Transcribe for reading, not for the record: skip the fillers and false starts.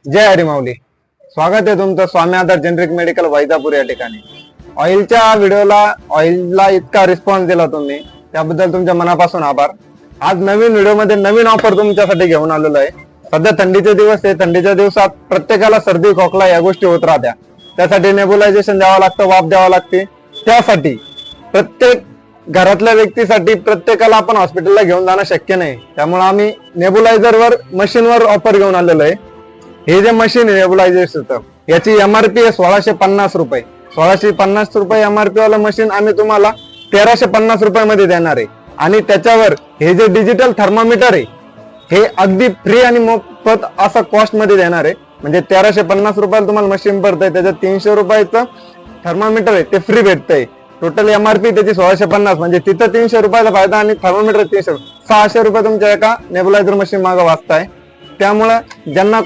जय हरी माऊली. स्वागत आहे तुमचं स्वामी आधार जेनरिक मेडिकल वैजापूर या ठिकाणी. ऑइलच्या व्हिडिओला ऑइलला इतका रिस्पॉन्स दिला तुम्ही, त्याबद्दल तुमच्या मनापासून आभार. आज नवीन व्हिडिओमध्ये नवीन ऑफर तुमच्यासाठी घेऊन आलेलो आहे. सध्या थंडीचे दिवस आहे. थंडीच्या दिवसात प्रत्येकाला सर्दी खोकला या गोष्टी होत राहत्या. त्यासाठी नेबुलायझेशन द्यावं लागतं, वाफ द्यावं लागते. त्यासाठी प्रत्येक घरातल्या व्यक्तीसाठी प्रत्येकाला आपण हॉस्पिटलला घेऊन जाणं शक्य नाही. त्यामुळे आम्ही नेबुलायझरवर मशीनवर ऑफर घेऊन आलेलो आहे. हे जे मशीन आहे नेबुलायझेशनचं, याची एमआरपी आहे 1650 रुपये. 1650 रुपये एमआरपी वाला मशीन आम्ही तुम्हाला 1350 रुपयामध्ये देणार आहे. आणि त्याच्यावर हे जे डिजिटल थर्मामीटर आहे हे अगदी फ्री आणि मोफत असा कॉस्ट मध्ये देणार आहे. म्हणजे 1350 रुपयाला तुम्हाला मशीन पडतंय, त्याच्यात 300 रुपयाचं थर्मामीटर आहे ते फ्री भेटतंय. टोटल एमआरपी त्याची 1650, म्हणजे तिथं 300 रुपयाचा फायदा आणि थर्मामीटर 300, 600 रुपये तुमच्या एका नेबुलायझर मशीन मागे वाचताय. त्यामुळे ज्यांना